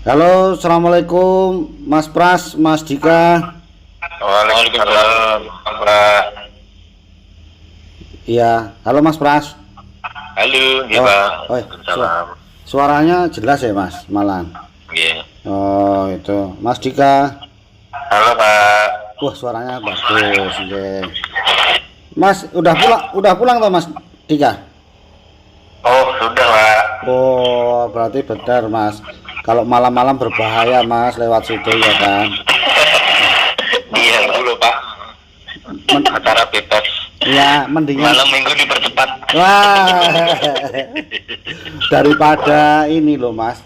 Halo, assalamualaikum, Mas Pras, Mas Dika. Waalaikumsalam, Pak. Iya, halo Mas Pras. Halo, iya Oh, Pak. oh, Waalaikumsalam. suaranya jelas ya Mas, Malan. Iya. Oh, itu, Mas Dika. Halo Pak. Wah, suaranya bagus, oke. Mas, udah pulang toh Mas Dika? Oh, sudah Pak. Oh, berarti benar Mas. Kalau malam-malam berbahaya Mas lewat situ ya kan. Iya dulu Pak. Acara bebas. Ya, mendingan. Malam minggu dipercepat. Wah, daripada ini loh Mas,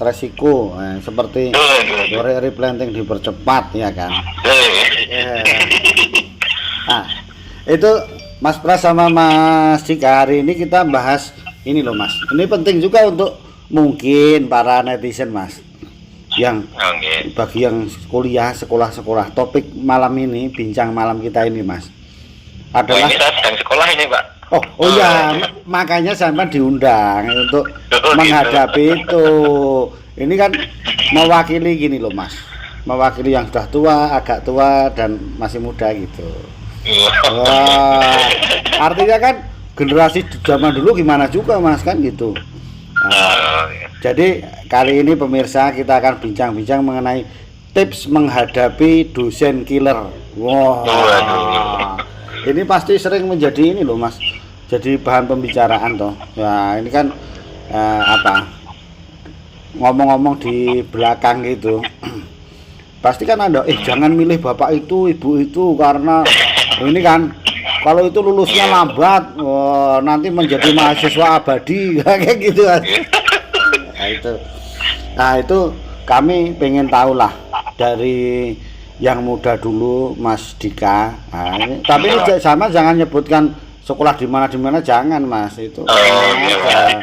resiko seperti replanting dipercepat ya kan. Nah, itu Mas Pras sama Mas Dika, hari ini kita bahas ini loh Mas. Ini penting juga untuk mungkin para netizen Mas, yang bagi yang kuliah, sekolah-sekolah. Topik malam ini, bincang malam kita ini Mas, adalah ini saya sedang sekolah ini Pak. Oh iya, makanya sampai diundang untuk menghadapi itu. Ini kan mewakili gini loh Mas, mewakili yang sudah tua, agak tua dan masih muda gitu. Wah, artinya kan generasi zaman dulu gimana juga Mas kan gitu. Nah, jadi kali ini pemirsa kita akan bincang-bincang mengenai tips menghadapi dosen killer. Wah, ini pasti sering menjadi ini loh Mas, jadi bahan pembicaraan toh. Ya ini kan ngomong-ngomong di belakang gitu. Pasti kan ada, jangan milih bapak itu, ibu itu karena ini kan kalau itu lulusnya lambat, nanti menjadi mahasiswa abadi kayak gitu kan. Nah itu kami pengen tahu lah dari yang muda dulu Mas Dika. Nah, tapi ini sama jangan nyebutkan sekolah di mana jangan Mas itu. Nah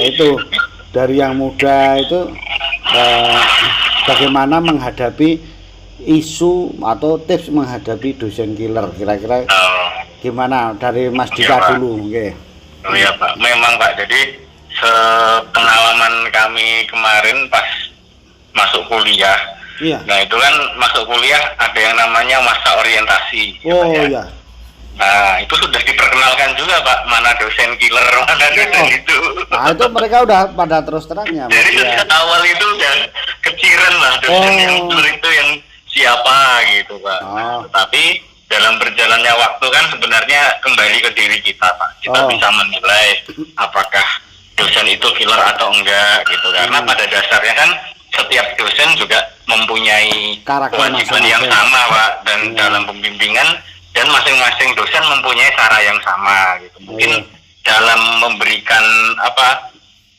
itu dari yang muda itu bagaimana menghadapi isu atau tips menghadapi dosen killer, kira-kira gimana dari Mas Dika dulu? Okay. Oh iya Pak, memang Pak, jadi sepengalaman kami kemarin pas masuk kuliah. Iya. Nah itu kan masuk kuliah ada yang namanya masa orientasi. Oh ya. Nah itu sudah diperkenalkan juga Pak, mana dosen killer, mana dosen itu. Nah itu mereka udah pada terus terangnya. Jadi sejak awal itu udah keciran lah dosen yang killer itu yang siapa gitu Pak. Tapi dalam berjalannya waktu kan sebenarnya kembali ke diri kita Pak. Kita bisa menilai apakah dosen itu killer atau enggak gitu. Karena pada dasarnya kan setiap dosen juga mempunyai kewajiban yang sama Pak, dan dalam pembimbingan, dan masing-masing dosen mempunyai cara yang sama gitu. Mungkin dalam memberikan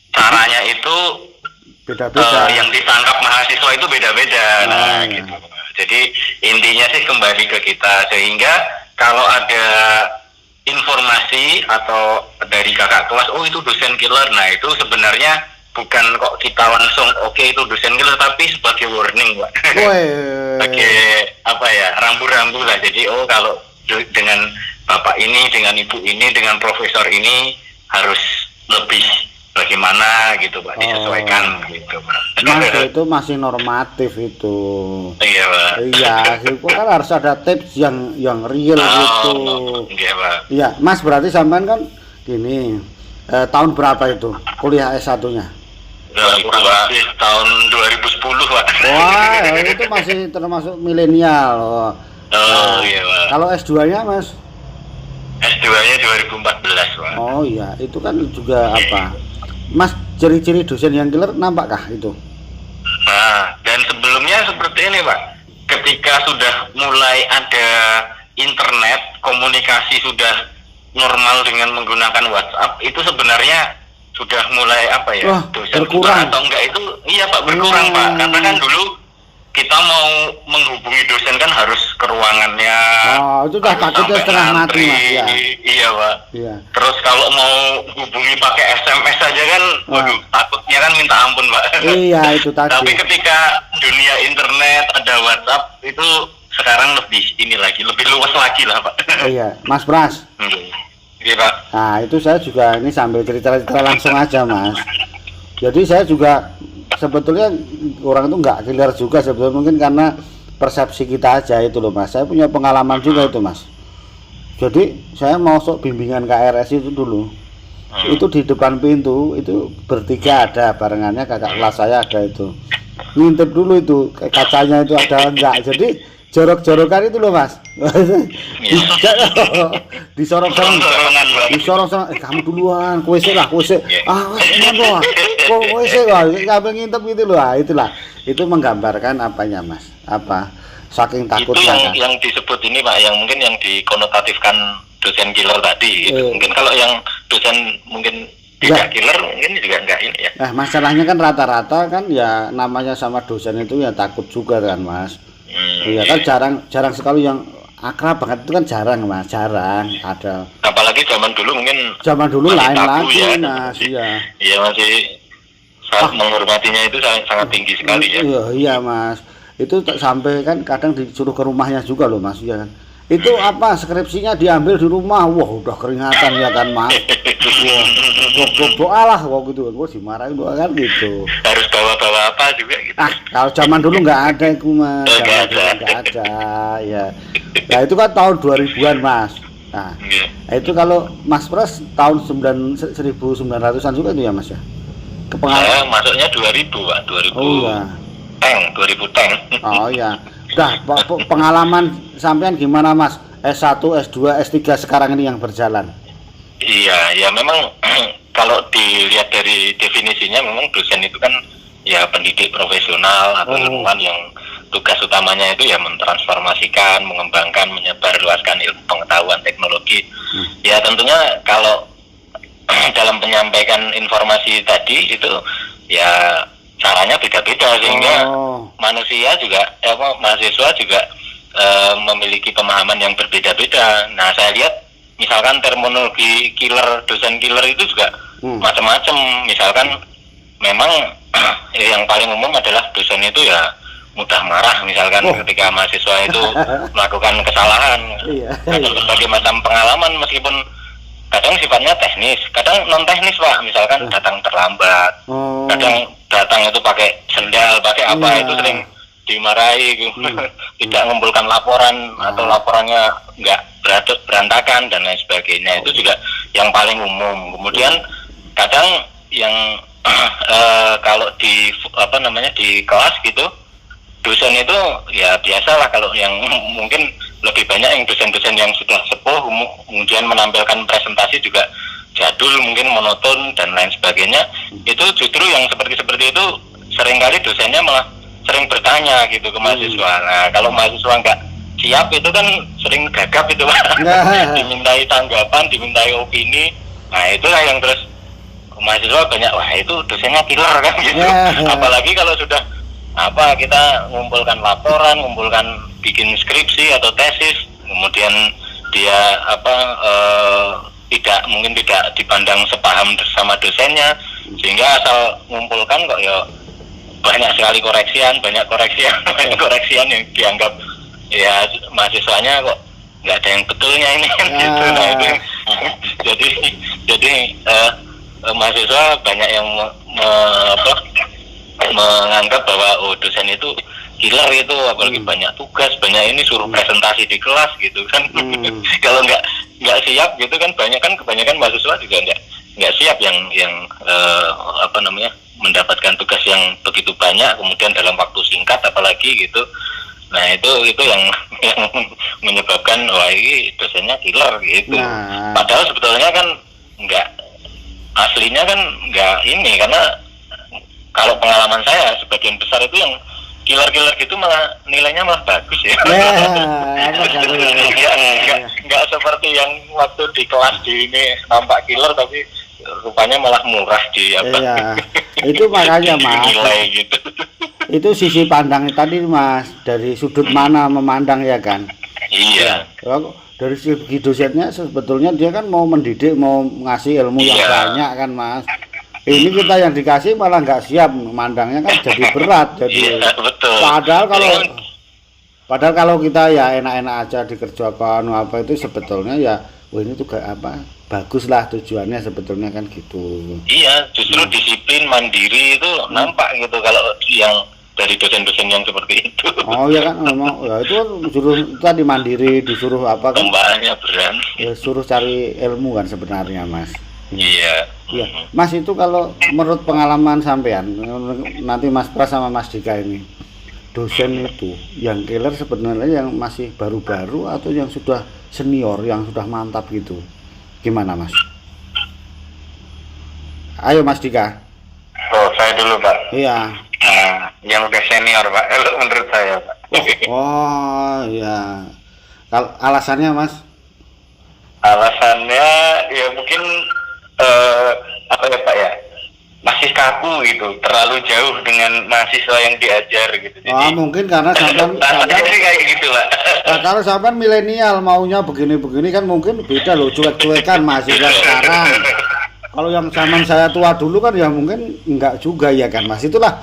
caranya itu beda-beda, yang ditangkap mahasiswa itu beda-beda. Nah gitu. Jadi intinya sih kembali ke kita, sehingga kalau ada informasi atau dari kakak kelas, oh itu dosen killer, nah itu sebenarnya bukan kok kita langsung oke itu dosen killer, tapi sebagai warning Pak. Sebagai rambu-rambu lah. Jadi kalau dengan bapak ini, dengan ibu ini, dengan profesor ini harus lebih bagaimana gitu Pak, disesuaikan gitu Pak. Mas itu masih normatif itu. Iya Pak. Iya, itu kan harus ada tips yang real gitu. Iya Pak. Iya, Mas berarti sampean kan gini, tahun berapa itu kuliah S1-nya? Tahun 2010 Pak. Wah, itu masih termasuk milenial. Iya Pak. Kalau S2-nya Mas? S2-nya 2014 Pak. Oh iya, itu kan juga Mas, ciri-ciri dosen yang killer nampakkah itu? Nah, dan sebelumnya seperti ini Pak, ketika sudah mulai ada internet, komunikasi sudah normal dengan menggunakan WhatsApp, itu sebenarnya sudah mulai dosen berkurang atau enggak itu iya Pak, berkurang Pak. Karena kan dulu kita mau menghubungi dosen kan harus ke ruangannya. Itu udah takutnya setengah mati Mas ya. Iya Pak. Iya. Terus kalau mau hubungi pakai SMS saja kan, waduh, takutnya kan minta ampun Pak. Iya itu tadi. Tapi ketika dunia internet ada WhatsApp itu sekarang lebih luas lagi lah Pak. Iya, Mas Pras. Iya Pak. Nah itu saya juga ini sambil cerita-cerita langsung aja Mas. Jadi saya juga sebetulnya orang itu nggak killer juga sebetulnya, mungkin karena persepsi kita aja itu loh Mas. Saya punya pengalaman juga itu Mas. Jadi saya masuk bimbingan KRS itu dulu. Itu di depan pintu itu bertiga ada barengannya, kakak kelas saya ada itu. Ngintip dulu itu kacanya itu ada enggak. Jadi jorok-jorokan itu loh Mas. Disorong-sorong kamu duluan, kowe sik lah, kowe sik. Ah, wes enak loh. Kowe sik lah, kabeh ngintip gitu loh. Itulah. Itu menggambarkan apanya Mas? Apa? Saking takutnya itu kan. Yang disebut ini Pak, yang mungkin yang dikonotatifkan dosen killer tadi gitu. Mungkin kalau yang dosen mungkin tidak killer mungkin juga enggak ini ya. Nah, masalahnya kan rata-rata kan ya namanya sama dosen itu ya takut juga kan Mas. Iya kan jarang sekali yang akrab banget itu kan jarang Mas, jarang ada. Apalagi zaman dulu mungkin lain lagi ya, Mas, iya. Iya masih sangat menghormatinya itu sangat tinggi sekali ya. Iya Mas. Itu sampai kan kadang disuruh ke rumahnya juga loh Mas ya kan. Itu apa skripsinya diambil di rumah. Wah, udah keringatan ya kan Mas. Wah, doa lah kok gitu. Gua dimarahin doa kan gitu. Harus bawa-bawa apa juga gitu. Ah, kalau zaman dulu nggak ada itu Mas. Nggak ada ya. Nah, itu kan tahun 2000-an Mas. Nah, itu kalau Mas Pras tahun 1900-an juga itu ya Mas ya. Saya masuknya 2000 Pak, 2000. Oh iya. 2000 tank. Oh iya. Dah pengalaman sampean gimana Mas? S1, S2, S3 sekarang ini yang berjalan. Iya, ya memang kalau dilihat dari definisinya memang dosen itu kan ya pendidik profesional atau ilmuwan yang tugas utamanya itu ya mentransformasikan, mengembangkan, menyebarluaskan ilmu pengetahuan teknologi. Ya tentunya kalau dalam menyampaikan informasi tadi itu ya caranya beda-beda sehingga manusia juga mahasiswa juga memiliki pemahaman yang berbeda-beda. Nah, saya lihat misalkan terminologi killer, dosen killer itu juga macam-macam. Misalkan memang yang paling umum adalah dosen itu ya mudah marah misalkan ketika mahasiswa itu melakukan kesalahan. Ada berbagai macam pengalaman meskipun kadang sifatnya teknis, kadang non teknis Pak, misalkan datang terlambat, kadang datang itu pakai sendal, pakai apa itu sering dimarahi, tidak mengumpulkan laporan atau laporannya nggak berantakan dan lain sebagainya. Itu juga yang paling umum. Kemudian kadang yang kalau di di kelas gitu dosen itu ya biasalah, kalau yang mungkin lebih banyak yang dosen-dosen yang sudah sepuh kemudian menampilkan presentasi juga jadul, mungkin monoton dan lain sebagainya. Itu justru yang seperti itu seringkali dosennya malah sering bertanya gitu ke mahasiswa. Nah, kalau mahasiswa nggak siap itu kan sering gagap itu Pak. Dimintai tanggapan, dimintai opini. Nah, itulah yang terus mahasiswa banyak, wah itu dosennya killer kan gitu. Apalagi kalau sudah kita ngumpulkan laporan, bikin skripsi atau tesis, kemudian dia tidak dipandang sepaham bersama dosennya, sehingga asal ngumpulkan kok ya banyak sekali koreksian yang dianggap ya mahasiswanya kok nggak ada yang betulnya ini gitu. Nah itu jadi mahasiswa banyak yang menganggap bahwa dosen itu killer itu, apalagi banyak tugas, banyak ini suruh presentasi di kelas gitu kan. Kalau nggak siap gitu kan, kebanyakan mahasiswa juga nggak siap yang mendapatkan tugas yang begitu banyak kemudian dalam waktu singkat apalagi gitu. Nah itu yang menyebabkan wah ini dosennya killer gitu. Padahal sebetulnya kan aslinya kan nggak ini, karena kalau pengalaman saya sebagian besar itu yang killer gitu malah nilainya malah bagus ya. Nggak seperti yang waktu di kelas di ini nampak killer tapi rupanya malah murah di apa. Iya. Itu makanya Mas. Nilai gitu. Itu sisi pandang tadi Mas, dari sudut mana memandang ya kan. Iya. Dari segi dosennya sebetulnya dia kan mau mendidik, mau ngasih ilmu yang banyak kan Mas. Ini kita yang dikasih malah nggak siap, memandangnya kan jadi berat. Jadi betul. Padahal kalau kita ya enak-enak aja dikerjakan apa itu sebetulnya ya wah ini tuh kayak apa, bagus lah tujuannya sebetulnya kan gitu. Iya, justru disiplin mandiri itu nampak gitu kalau yang dari dosen-dosen yang seperti itu. Oh ya kan memang ya itu suruh tadi mandiri, disuruh apa kan, Kembangnya beran. ya, suruh cari ilmu kan sebenarnya Mas. Iya. Iya, Mas itu kalau menurut pengalaman sampean, nanti Mas Pras sama Mas Dika ini, dosen itu yang killer sebenarnya yang masih baru-baru atau yang sudah senior, yang sudah mantap gitu, gimana Mas? Ayo Mas Dika. Oh, saya dulu Pak. Iya. Nah, yang udah senior Pak, kalau menurut saya Pak. Oh iya. Kalau alasannya Mas? Alasannya ya mungkin apa ya Pak ya, masih kaku gitu, terlalu jauh dengan mahasiswa yang diajar gitu. Oh mungkin karena sampean kayak gitu Pak. Nah, kalau sampean milenial maunya begini-begini kan mungkin beda loh, cuek-cuekan mahasiswa sekarang. Kalau yang zaman saya tua dulu kan ya mungkin enggak juga ya kan Mas. Itulah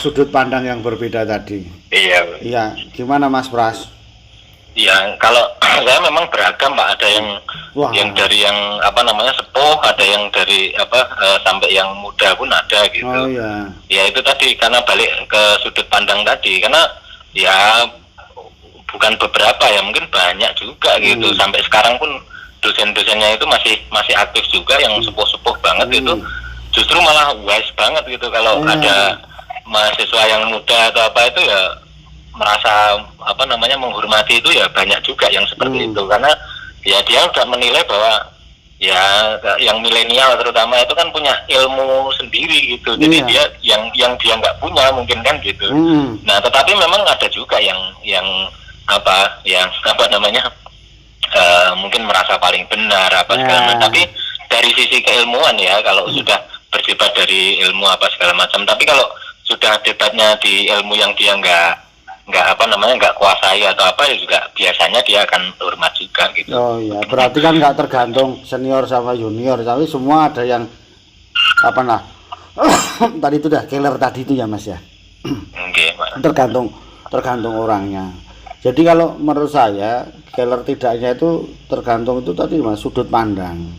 sudut pandang yang berbeda tadi. Iya. Iya, gimana Mas Pras? Ya, kalau saya memang beragam Pak, ada yang Wah. yang dari yang apa namanya sepuh, ada yang dari apa sampai yang muda pun ada gitu. Oh iya. Ya itu tadi karena balik ke sudut pandang tadi, karena ya bukan beberapa ya, mungkin banyak juga gitu. Sampai sekarang pun dosen-dosennya itu masih aktif juga, yang sepuh-sepuh banget itu justru malah wise banget gitu kalau ada mahasiswa yang muda atau apa itu ya merasa apa namanya menghormati itu ya, banyak juga yang seperti itu, karena ya dia udah menilai bahwa ya yang milenial terutama itu kan punya ilmu sendiri gitu, jadi dia yang dia nggak punya mungkin kan gitu. Nah tetapi memang ada juga yang apa namanya mungkin merasa paling benar apa segala macam, tapi dari sisi keilmuan ya, kalau sudah berdebat dari ilmu apa segala macam, tapi kalau sudah debatnya di ilmu yang dia nggak kuasai atau apa ya, juga biasanya dia akan hormat juga gitu. Oh iya, berarti kan nggak tergantung senior sama junior, tapi semua ada yang apa nah tadi itu dah killer tadi itu ya Mas ya. Okay, tergantung orangnya. Jadi kalau menurut saya killer tidaknya itu tergantung itu tadi Mas, sudut pandang,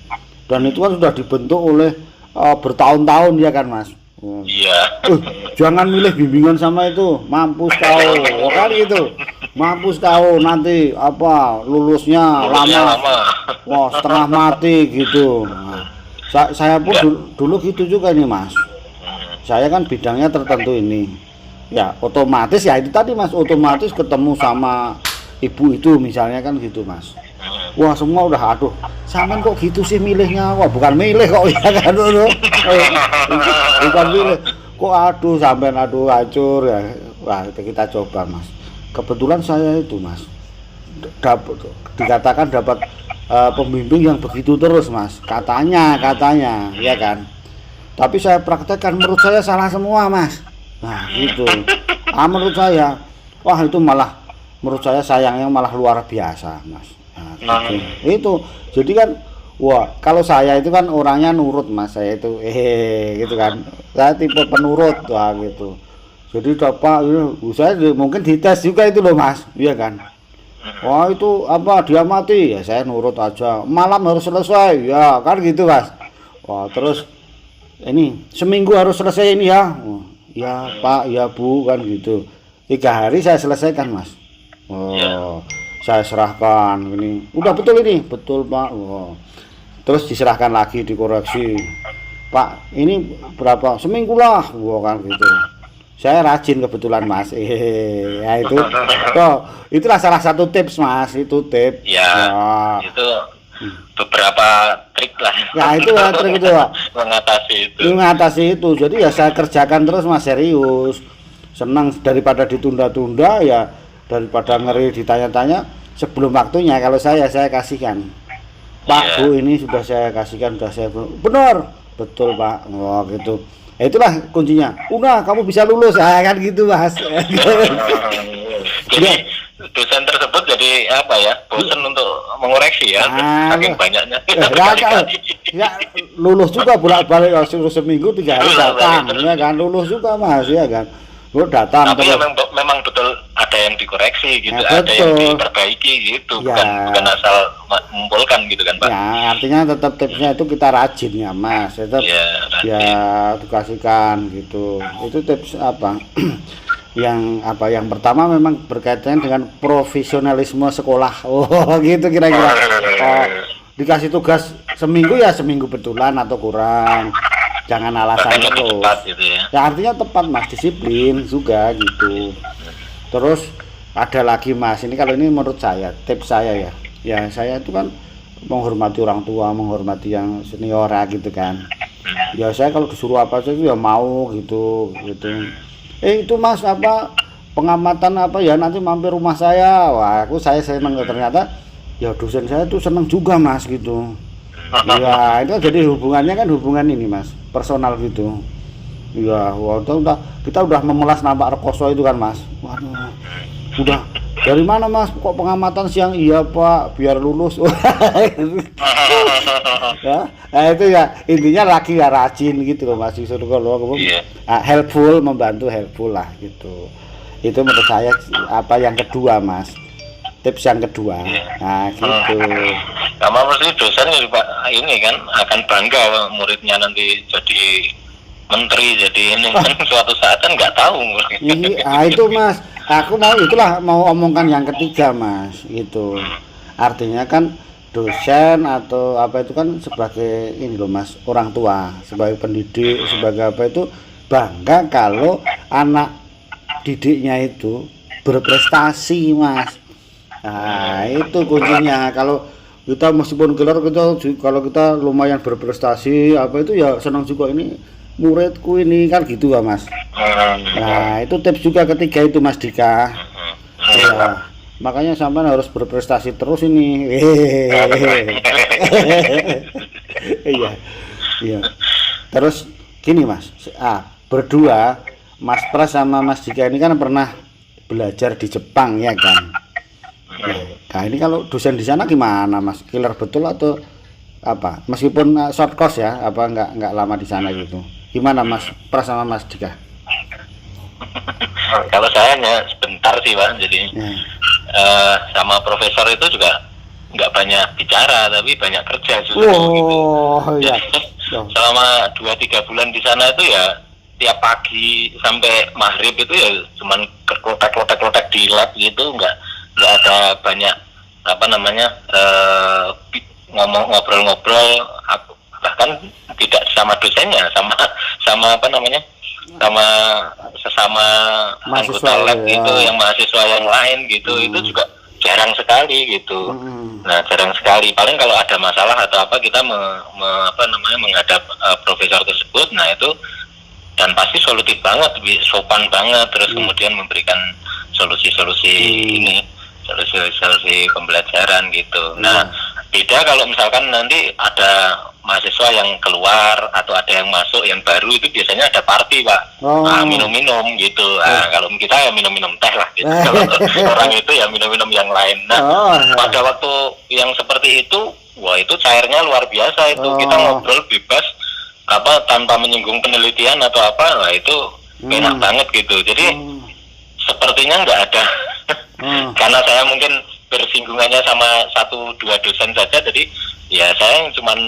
dan itu kan sudah dibentuk oleh bertahun-tahun ya kan Mas. Iya. Jangan milih bimbingan sama itu, mampus kau, kan gitu. Mampus kau nanti apa lulusnya lama. Wah, setengah mati gitu. Nah, saya pun dulu gitu juga nih Mas. Saya kan bidangnya tertentu ini. Ya, otomatis ya itu tadi Mas, otomatis ketemu sama ibu itu misalnya kan gitu Mas. Wah semua udah aduh, sampean kok gitu sih milihnya, wah bukan milih kok ya kan dulu, bukan milih, kok aduh sampean aduh hancur ya, wah kita coba Mas. Kebetulan saya itu Mas, dikatakan dapat pembimbing yang begitu terus Mas, katanya ya kan. Tapi saya praktekkan menurut saya salah semua Mas. Nah gitu, menurut saya, wah itu malah menurut saya sayangnya malah luar biasa Mas. Nah, itu jadi kan wah kalau saya itu kan orangnya nurut Mas, saya itu gitu kan, saya tipe penurut wah gitu, jadi dapat saya mungkin dites juga itu loh Mas, iya kan. Wah itu apa dia mati ya saya nurut aja, malam harus selesai ya kan gitu Mas. Wah terus ini seminggu harus selesai ini ya, ya Pak ya Bu kan gitu, 3 hari saya selesaikan Mas. Saya serahkan ini, udah betul ini, betul Pak. Terus diserahkan lagi, dikoreksi, Pak ini berapa, seminggu lah, kan gitu. Saya rajin kebetulan Mas, ya itu, itulah salah satu tips Mas, itu tips. Ya, itu beberapa trik lah. Ya itu ya trik itu Pak. Mengatasi itu, jadi ya saya kerjakan terus Mas, serius, senang daripada ditunda-tunda ya. Daripada ngeri ditanya-tanya sebelum waktunya, kalau saya kasihkan Pak Bu ini sudah saya kasihkan, sudah saya benar betul Pak. Wah gitu, itulah kuncinya, udah kamu bisa lulus kan gitu Mas. Jadi dosen tersebut jadi apa ya, bosan untuk mengoreksi ya, saking banyaknya. Ya lulus juga bolak-balik, suruh seminggu 3 hari datang ya kan, lulus juga Mas ya kan. Gue datang tapi terus. memang betul ada yang dikoreksi gitu, Ya, ada yang betul. diperbaiki gitu, Ya. bukan asal mengumpulkan gitu kan Pak. Ya, artinya tetap tipsnya itu kita rajin ya Mas, tetap Ya, ya dikasihkan gitu. Itu tips apa? yang pertama memang berkaitan dengan profesionalisme sekolah. Oh, gitu kira-kira. Oh, dikasih tugas seminggu ya seminggu betulan atau kurang. Jangan alasan lebih terus. cepat gitu ya. Ya artinya tepat Mas, disiplin juga gitu. Terus ada lagi Mas, ini kalau ini menurut saya, tips saya ya. Ya saya itu kan menghormati orang tua, menghormati yang senior gitu kan. Ya saya kalau disuruh apa saja ya mau gitu. Itu Mas apa pengamatan apa ya nanti mampir rumah saya. Wah, saya senang ternyata ya dosen saya tuh senang juga Mas gitu. Ya itu jadi hubungannya kan hubungan ini Mas, personal gitu. Ya waktu kita udah memelas nampak rekoso itu kan Mas. Waduh, udah dari mana Mas kok pengamatan siang? Iya Pak, biar lulus. Ya, nah itu ya intinya lagi ya rajin gitu loh Mas. Kalau helpful, helpful lah gitu. Itu menurut saya apa yang kedua Mas, tips yang kedua. Nah gitu. Sama mesti dosen juga ini kan akan bangga muridnya nanti jadi menteri, jadi ini kan suatu saat kan nggak tahu. Itu Mas, aku mau omongkan yang ketiga Mas gitu. Artinya kan dosen atau apa itu kan sebagai ini loh Mas, orang tua, sebagai pendidik, sebagai apa itu bangga kalau anak didiknya itu berprestasi Mas. Nah itu kuncinya. Kalau kita meskipun kelar kalau kita lumayan berprestasi apa itu ya senang juga ini muridku ini kan gitu ya Mas. Nah itu tips juga ketiga itu Mas Dika. Ya, makanya sampai harus berprestasi terus ini. Iya. Terus gini Mas, berdua Mas Pras sama Mas Dika ini kan pernah belajar di Jepang ya kan. Nah ini kalau dosen di sana gimana Mas? Killer betul atau apa? Meskipun short course ya, apa nggak lama di sana gitu? Gimana Mas Pras sama Mas Dika? Kalau saya hanya sebentar sih Pak, jadi sama profesor itu juga nggak banyak bicara, tapi banyak kerja juga. Iya. Selama 2-3 bulan di sana itu ya tiap pagi sampai maghrib itu ya cuman klotek di lab gitu, nggak ada banyak apa namanya ngobrol-ngobrol, bahkan tidak sama dosennya, sama apa namanya, sama sesama anggota lab gitu, yang mahasiswa yang lain gitu. Itu juga jarang sekali gitu. Nah jarang sekali, paling kalau ada masalah atau apa kita menghadap profesor tersebut. Nah itu dan pasti solutif banget, sopan banget, terus kemudian memberikan solusi-solusi ini, solusi pembelajaran gitu. Nah beda kalau misalkan nanti ada mahasiswa yang keluar atau ada yang masuk yang baru, itu biasanya ada party Pak. Minum-minum gitu. Kalau kita ya minum-minum teh lah gitu. Kalau orang itu ya minum-minum yang lain. Nah pada waktu yang seperti itu, wah itu cairnya luar biasa itu. Kita ngobrol bebas apa tanpa menyinggung penelitian atau apa. Nah itu enak banget gitu. Jadi sepertinya nggak ada karena saya mungkin bersinggungannya sama 1-2 dosen saja, jadi ya saya yang cuman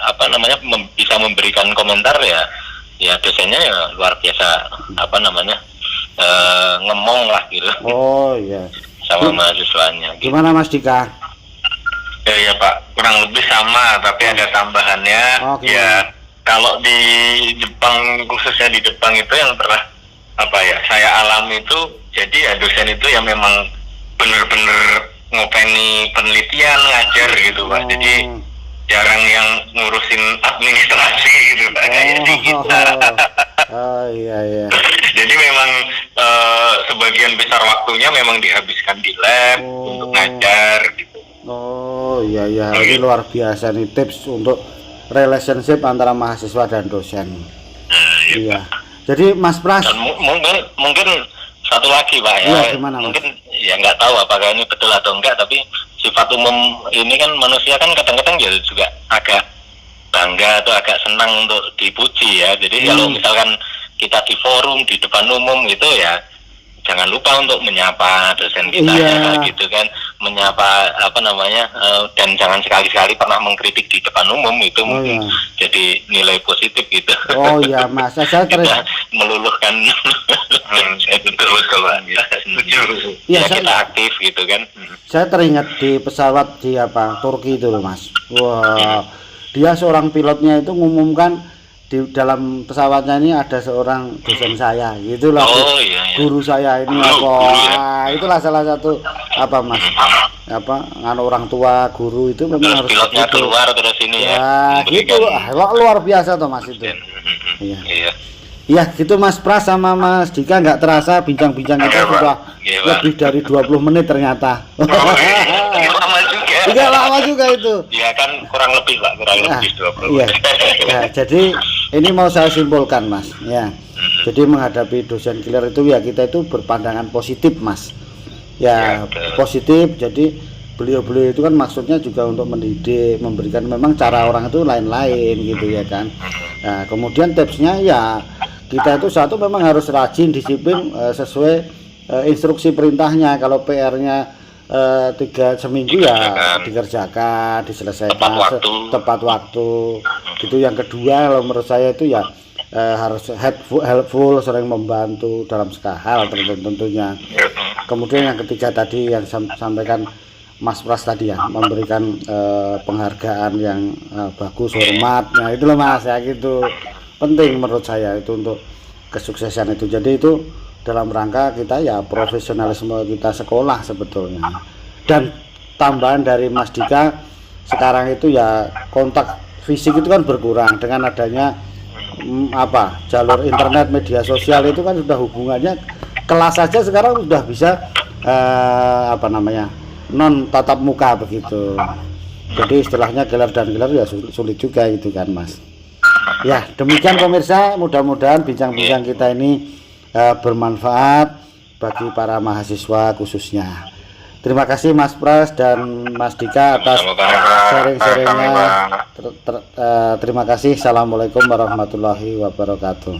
apa namanya bisa memberikan komentar ya dosennya ya luar biasa apa namanya ngemong lah gitu. Iya. Sama mahasiswanya. Gitu. Gimana Mas Dika? Ya Pak, kurang lebih sama, tapi ada tambahannya. Ya kalau di Jepang, khususnya di Jepang itu yang pernah apa ya saya alami itu, jadi ya dosen itu ya memang bener-bener ngopeni penelitian, ngajar gitu Pak. Jadi jarang yang ngurusin administrasi gitu Pak, kayak di kita. Iya. Jadi memang sebagian besar waktunya memang dihabiskan di lab untuk ngajar gitu. Iya. Ini luar biasa nih tips untuk relationship antara mahasiswa dan dosen. Iya. Jadi Mas Pras. Dan mungkin satu lagi Pak ya. Iya, gimana, mungkin ya nggak tahu apakah ini betul atau enggak, tapi sifat umum ini kan manusia kan kadang-kadang juga agak bangga atau agak senang untuk dipuji ya. Jadi kalau misalkan kita di forum, di depan umum gitu ya, jangan lupa untuk menyapa dosen kita ya, gitu kan, menyapa dan jangan sekali-kali pernah mengkritik di depan umum itu jadi nilai positif gitu. Oh iya Mas, saya meluluhkan terus kalau ya kita aktif gitu kan. Saya teringat di pesawat di Turki itu loh Mas. Wah, dia seorang pilotnya itu ngumumkan di dalam pesawatnya ini ada seorang dosen saya, gitulah. Guru saya ini itulah salah satu Mas, orang tua guru itu memang harus pilotnya keluar terus ini ya gitu, luar biasa toh Mas itu. Iya gitu Mas Pras sama Mas Dika, nggak terasa bincang-bincang kita sudah lebih dari 20 menit ternyata. Lama juga itu. Iya kan kurang lebih 20. Iya. Ya, jadi ini mau saya simpulkan Mas ya. Jadi menghadapi dosen killer itu ya kita itu berpandangan positif Mas. Ya positif, jadi beliau-beliau itu kan maksudnya juga untuk mendidik, memberikan, memang cara orang itu lain-lain gitu ya kan. Nah kemudian tipsnya ya kita itu satu memang harus rajin, disiplin, sesuai instruksi perintahnya. Kalau PR-nya 3 seminggu ya dikerjakan, diselesaikan tepat waktu gitu. Yang kedua kalau menurut saya itu ya harus helpful, sering membantu dalam segala hal tentunya. Kemudian yang ketiga tadi yang sampaikan Mas Pras tadi ya, memberikan penghargaan yang bagus, hormat. Nah itu loh Mas ya, gitu penting menurut saya itu untuk kesuksesan itu. Jadi itu dalam rangka kita ya profesionalisme kita sekolah sebetulnya. Dan tambahan dari Mas Dika, sekarang itu ya kontak fisik itu kan berkurang dengan adanya jalur internet, media sosial itu kan sudah hubungannya kelas saja sekarang sudah bisa non tatap muka begitu. Jadi istilahnya gelar dan gelar ya sulit juga gitu kan Mas. Ya demikian pemirsa, mudah-mudahan bincang-bincang kita ini bermanfaat bagi para mahasiswa khususnya. Terima kasih Mas Pras dan Mas Dika atas sharing-sharingnya. Terima kasih. Assalamualaikum warahmatullahi wabarakatuh.